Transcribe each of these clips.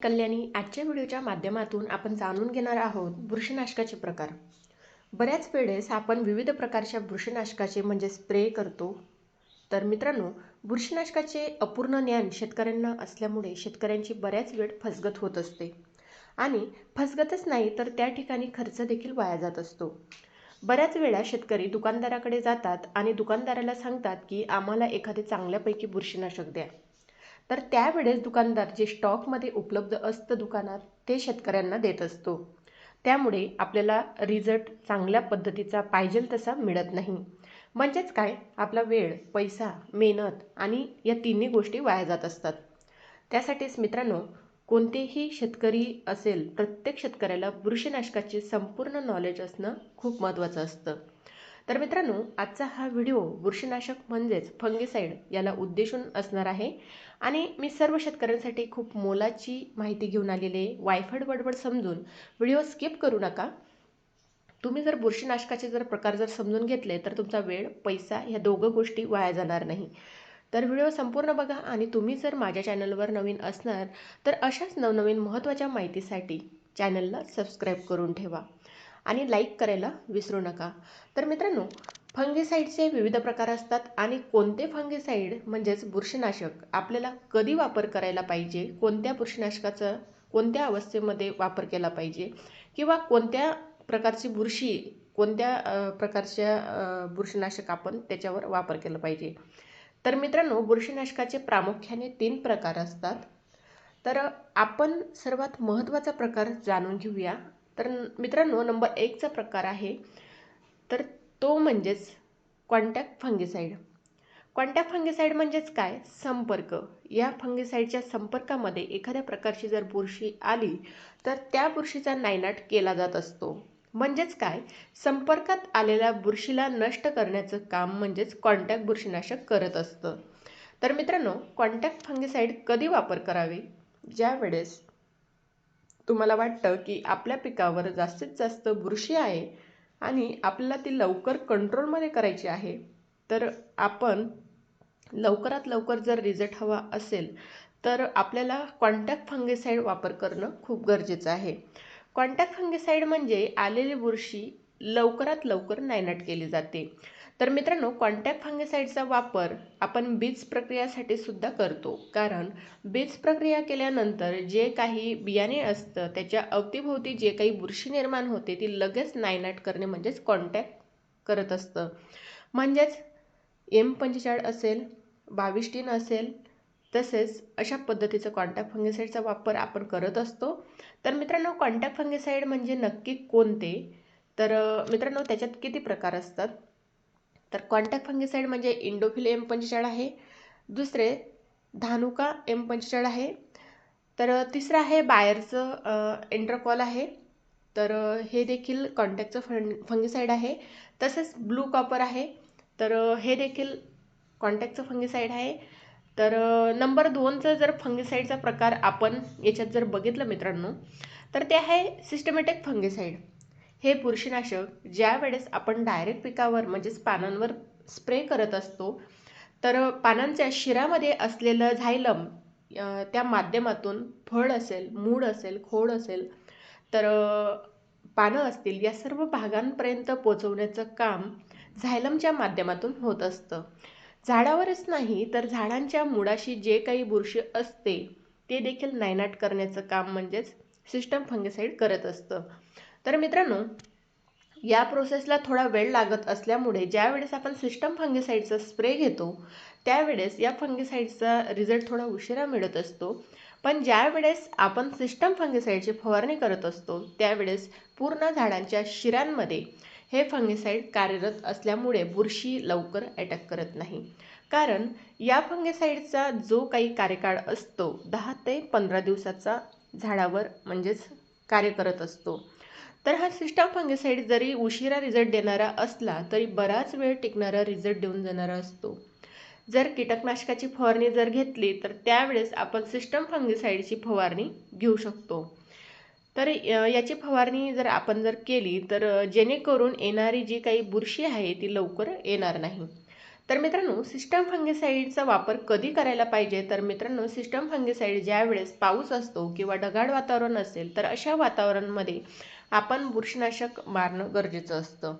कल्याणी आजच्या व्हिडिओच्या माध्यमातून आपण जाणून घेणार आहोत बुरशीनाशकाचे प्रकार. बऱ्याच वेळेस आपण विविध प्रकारच्या बुरशीनाशकाचे म्हणजे स्प्रे करतो. तर मित्रांनो, बुरशीनाशकाचे अपूर्ण ज्ञान शेतकऱ्यांना असल्यामुळे शेतकऱ्यांची बऱ्याच वेळ फसगत होत असते आणि फसगतच नाही तर त्या ठिकाणी खर्च देखील वाया जात असतो. बऱ्याच वेळा शेतकरी दुकानदाराकडे जातात आणि दुकानदाराला सांगतात की आम्हाला एखादे चांगल्यापैकी बुरशीनाशक द्या. तर त्यावेळेस दुकानदार जे स्टॉकमध्ये उपलब्ध असतं दुकानात ते शेतकऱ्यांना देत असतो. त्यामुळे आपल्याला रिझल्ट चांगल्या पद्धतीचा पाहिजे तसा मिळत नाही. म्हणजेच काय, आपला वेळ, पैसा, मेहनत आणि या तिन्ही गोष्टी वाया जात असतात. त्यासाठीच मित्रांनो, कोणतेही शेतकरी असेल, प्रत्येक शेतकऱ्याला बुरशीनाशकाचे संपूर्ण नॉलेज असणं खूप महत्त्वाचं असतं. तर मित्रांनो, आजचा हा व्हिडिओ बुरशीनाशक म्हणजेच फंगिसाईड याला उद्देशून असणार आहे आणि मी सर्व शेतकऱ्यांसाठी खूप मोलाची माहिती घेऊन आलेली आहे. वायफळ बडबड समजून व्हिडिओ स्किप करू नका. तुम्ही जर बुरशीनाशकाचे प्रकार समजून घेतले तर तुमचा वेळ, पैसा ह्या दोघं गोष्टी वाया जाणार नाही. तर व्हिडिओ संपूर्ण बघा आणि तुम्ही जर माझ्या चॅनलवर नवीन असणार तर अशाच नवनवीन महत्त्वाच्या माहितीसाठी चॅनलला सबस्क्राईब करून ठेवा आणि लाईक करायला विसरू नका. तर मित्रांनो, फंगिसाईडचे विविध प्रकार असतात आणि कोणते फंगिसाईड म्हणजेच बुरशीनाशक आपल्याला कधी वापर करायला पाहिजे, कोणत्या बुरशीनाशकाचा कोणत्या अवस्थेमध्ये वापर केला पाहिजे किंवा कोणत्या प्रकारची बुरशी, कोणत्या प्रकारच्या बुरशीनाशक आपण त्याच्यावर वापर केला पाहिजे. तर मित्रांनो, बुरशीनाशकाचे प्रामुख्याने 3 प्रकार असतात. तर आपण सर्वात महत्त्वाचा प्रकार जाणून घेऊया. तर मित्रांनो, नंबर 1चा प्रकार आहे तर तो म्हणजेच कॉन्टॅक्ट फंगिसाईड. कॉन्टॅक्ट फंगिसाईड म्हणजेच काय, संपर्क. या फंगिसाईडच्या संपर्कामध्ये एखाद्या प्रकारची जर बुरशी आली तर त्या बुरशीचा नायनाट केला जात असतो. म्हणजेच काय, संपर्कात आलेल्या बुरशीला नष्ट करण्याचं काम म्हणजेच कॉन्टॅक्ट बुरशीनाशक करत असतं. तर मित्रांनो, कॉन्टॅक्ट फंगिसाईड कधी वापर करावे, ज्या वेळेस तुम्हाला वाटतं की आपल्या पिकावर जास्तीत जास्त बुरशी आहे आणि आपल्याला ती लवकर कंट्रोलमध्ये करायची आहे. तर आपण लवकरात लवकर जर रिझल्ट हवा असेल तर आपल्याला कॉन्टॅक्ट फंगिसाईड वापर करणं खूप गरजेचं आहे. कॉन्टॅक्ट फंगिसाईड म्हणजे आलेली बुरशी लवकरात लवकर नायनाट केली जाते. तर मित्रांनो, कॉन्टॅक्ट फंगिसाईडचा वापर आपण बीज प्रक्रियासाठी सुद्धा करतो. कारण बीज प्रक्रिया केल्यानंतर जे काही बियाणे असतं त्याच्या अवतीभोवती जे काही बुरशी निर्माण होते ती लगेच नायनाट करणे म्हणजेच कॉन्टॅक्ट करत असतं. म्हणजेच M45 असेल, 22 असेल, तसेच अशा पद्धतीचं कॉन्टॅक्ट फंगिसाईडचा वापर आपण करत असतो. तर मित्रांनो, कॉन्टॅक्ट फंगिसाईड म्हणजे नक्की कोणते, तर मित्रांनो त्याच्यात किती प्रकार असतात. तर कॉन्टॅक्ट फंगिसाईड म्हणजे इंडोफिल M45 आहे, दुसरे धानुका M45 आहे, तर तिसरं आहे बायरचं एंट्रकॉल आहे. तर हे देखील कॉन्टॅक्टचं फंगिसाईड आहे. तसेच ब्लू कॉपर आहे, तर हे देखील कॉन्टॅक्टचं फंगिसाईड आहे. तर नंबर 2चं जर फंगिसाईडचा प्रकार आपण याच्यात जर बघितलं मित्रांनो, तर ते आहे सिस्टमॅटिक फंगिसाईड. हे बुरशीनाशक ज्या वेळेस आपण डायरेक्ट पिकावर म्हणजेच पानांवर स्प्रे करत असतो तर पानांच्या शिरामध्ये असलेलं झायलम त्या माध्यमातून फळ असेल, मूळ असेल, खोड असेल, तर पानं असतील, या सर्व भागांपर्यंत पोहोचवण्याचं काम झायलमच्या माध्यमातून होत असतं. झाडावरच नाही तर झाडांच्या मुळाशी जे काही बुरशी असते ते देखील नायनाट करण्याचं काम म्हणजेच सिस्टम फंगिसाईड करत असतं. तर मित्रांनो, या प्रोसेसला थोडा वेळ लागत असल्यामुळे ज्यावेळेस आपण सिस्टम फंगिसाईडचा स्प्रे घेतो त्यावेळेस या फंगिसाईडचा रिझल्ट थोडा उशिरा मिळत असतो. पण ज्यावेळेस आपण सिस्टम फंगिसाईडची फवारणी करत असतो त्यावेळेस पूर्ण झाडांच्या शिरांमध्ये हे फंगिसाईड कार्यरत असल्यामुळे बुरशी लवकर अटॅक करत नाही. कारण या फंगिसाईडचा जो काही कार्यकाळ असतो 10 ते 15 दिवसाचा झाडावर म्हणजेच कार्य करत असतो. तर हा सिस्टम फंगिसाईड जरी उशिरा रिझल्ट देणारा असला तरी बराच वेळ टिकणारा रिझल्ट देऊन जाणारा असतो. जर कीटकनाशकाची फवारणी जर घेतली तर त्यावेळेस आपण सिस्टम फंगिसाईडची फवारणी घेऊ शकतो. तर याची फवारणी जर आपण केली तर जेणेकरून येणारी जी काही बुरशी आहे ती लवकर येणार नाही. तर मित्रांनो, सिस्टम फंगिसाईडचा वापर कधी करायला पाहिजे? तर मित्रांनो, सिस्टम फंगिसाईड ज्यावेळेस पाऊस असतो किंवा ढगाळ वातावरण असेल तर अशा वातावरणामध्ये आपण बुरशीनाशक मारणं गरजेचं असतं.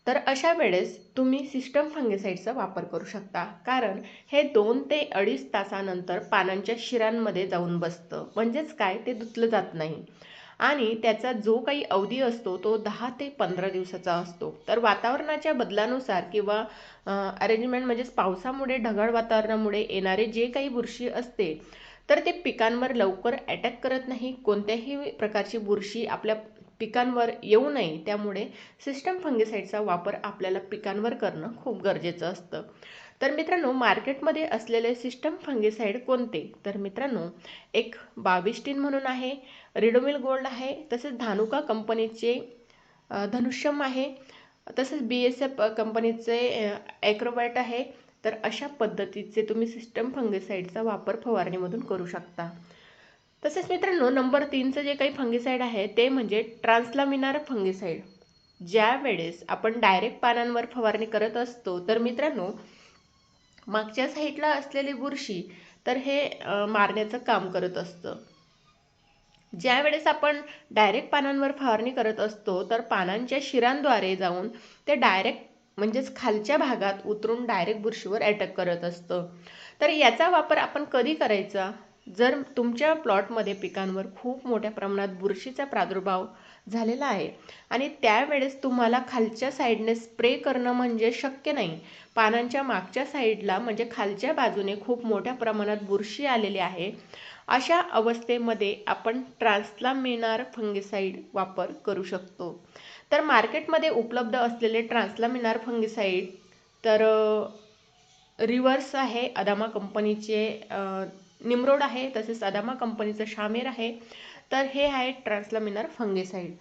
तर अशा वेळेस तुम्ही सिस्टम फंगिसाईडचा वापर करू शकता, कारण हे 2 ते 2.5 तासानंतर पानांच्या शिरांमध्ये जाऊन बसतं. म्हणजेच काय, ते धुतलं जात नाही आणि त्याचा जो काही अवधी असतो तो 10 ते 15 दिवसाचा असतो. तर वातावरणाच्या बदलानुसार किंवा अरेंजमेंट म्हणजेच पावसामुळे, ढगाळ वातावरणामुळे येणारे जे काही बुरशी असते तर ते पिकांवर लवकर अटॅक करत नाही. कोणत्याही प्रकारची बुरशी आपल्या पिकांवर येऊ नये त्यामुळे सिस्टम फंगिसाईडचा वापर आपल्याला पिकांवर करणं खूप गरजेचं असतं. तर मित्रांनो, मार्केटमध्ये असलेले सिस्टम फंगिसाईड कोणते? तर मित्रांनो, एक 22 म्हणून आहे, रिडोमिल गोल्ड आहे, तसेच धानुका कंपनीचे धनुष्यम आहे, तसेच BSF कंपनीचे ॲक्रोबॅट आहे. तर अशा पद्धतीचे तुम्ही सिस्टम फंगिसाईडचा वापर फवारणीमधून करू शकता. तसेच मित्रांनो, नंबर 3चं जे काही फंगिसाईड आहे ते म्हणजे ट्रान्सलामिनार फंगिसाईड. ज्या वेळेस आपण डायरेक्ट पानांवर फवारणी करत असतो तर मित्रांनो, मागच्या साईडला असलेली बुरशी तर हे मारण्याचं काम करत असतं. ज्या वेळेस आपण डायरेक्ट पानांवर फवारणी करत असतो तर पानांच्या शिरांद्वारे जाऊन ते डायरेक्ट म्हणजेच खालच्या भागात उतरून डायरेक्ट बुरशीवर अटॅक करत असतं. तर याचा वापर आपण कधी करायचा? जर तुमच्या प्लॉटमध्ये पिकांवर खूप मोठ्या प्रमाणात बुरशीचा प्रादुर्भाव झालेला आहे आणि त्यावेळेस तुम्हाला खालच्या साईडने स्प्रे करणं म्हणजे शक्य नाही, पानांच्या मागच्या साईडला म्हणजे खालच्या बाजूने खूप मोठ्या प्रमाणात बुरशी आलेली आहे, अशा अवस्थेमध्ये आपण ट्रान्सलामिनार फंगिसाईड वापर करू शकतो. तर मार्केटमध्ये उपलब्ध असलेले ट्रान्सलामिनार फंगिसाईड तर रिव्हर्स आहे, अदामा कंपनीचे निमरोड आहे, तसेच अदामा कंपनीचं शामेर आहे. तर हे आहे ट्रान्सलामिनार फंगिसाईड.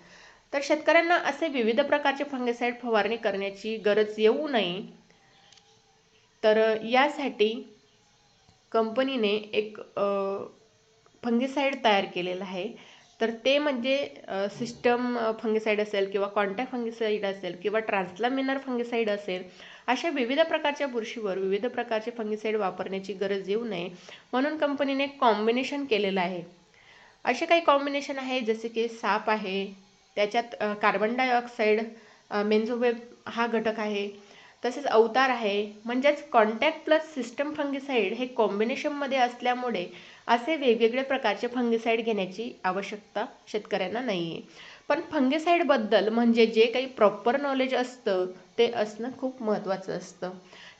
तर शेतकऱ्यांना असे विविध प्रकारचे फंगिसाईड फवारणी करण्याची गरज येऊ नये, तर यासाठी कंपनीने एक फंगिसाईड तयार केलेलं आहे. तर ते म्हणजे सिस्टम फंगिसाईड असेल किंवा कॉन्टॅक्ट फंगिसाईड असेल किंवा ट्रान्सलामिनार फंगिसाईड असेल, अशा विविध प्रकारच्या बुरशीवर विविध प्रकारचे फंगिसाईड वापरण्याची गरज येऊ नये म्हणून कंपनीने कॉम्बिनेशन केलेलं आहे. असे काही कॉम्बिनेशन आहे जसे की साप आहे, त्याच्यात कार्बन डायऑक्साईड, मेन्झोवेब हा घटक आहे, तसेच अवतार आहे. म्हणजेच कॉन्टॅक्ट प्लस सिस्टम फंगिसाईड हे कॉम्बिनेशनमध्ये असल्यामुळे असे वेगवेगळे प्रकारचे फंगिसाईड घेण्याची आवश्यकता शेतकऱ्यांना नाही आहे. पण फंगिसाईडबद्दल म्हणजे जे काही प्रॉपर नॉलेज असतं ते असणं खूप महत्त्वाचं असतं.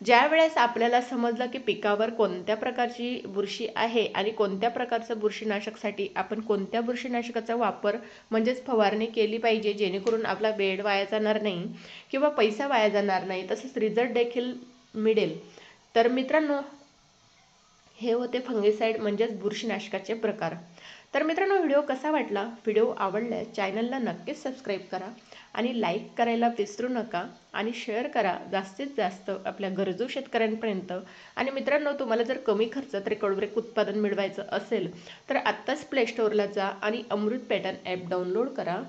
ज्या वेळेस आपल्याला समजलं की पिकावर कोणत्या प्रकारची बुरशी आहे आणि कोणत्या प्रकारचं बुरशीनाशकसाठी आपण कोणत्या बुरशीनाशकाचा वापर म्हणजेच फवारणी केली पाहिजे, जेणेकरून आपला वेळ वाया जाणार नाही किंवा पैसा वाया जाणार नाही, तसेच रिझल्ट देखील मिळेल. तर मित्रांनो, हे होते फंगिसाईड म्हणजेच बुरशीनाशकाचे प्रकार. तर मित्रांनो, व्हिडिओ कसा वाटला? व्हिडिओ आवडल्यास चॅनलला नक्कीच सबस्क्राईब करा आणि लाईक करायला विसरू नका आणि शेअर करा जास्तीत जास्त आपल्या गरजू शेतकऱ्यांपर्यंत. आणि मित्रांनो, तुम्हाला जर कमी खर्चात रेकॉर्डब्रेक उत्पादन मिळवायचं असेल तर आत्ताच प्ले स्टोअरला जा आणि अमृत पॅटर्न ॲप डाउनलोड करा.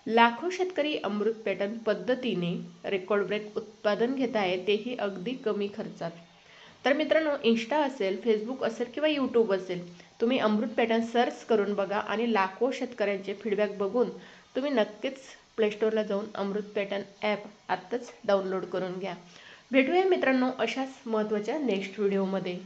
लाखो शेतकरी अमृत पॅटर्न पद्धतीने रेकॉर्डब्रेक उत्पादन घेत आहे, तेही अगदी कमी खर्चात. तर मित्रांनो, इंस्टा असेल, फेसबुक असेल किंवा यूट्यूब असेल, तुम्ही अमृत पॅटर्न सर्च करून बघा आणि लाखो शेतकऱ्यांचे फीडबॅक बघून तुम्ही नक्कीच प्ले स्टोअरला जाऊन अमृत पॅटर्न ॲप आत्ताच डाउनलोड करून घ्या. भेटूया मित्रांनो अशाच महत्त्वाच्या नेक्स्ट व्हिडिओमध्ये.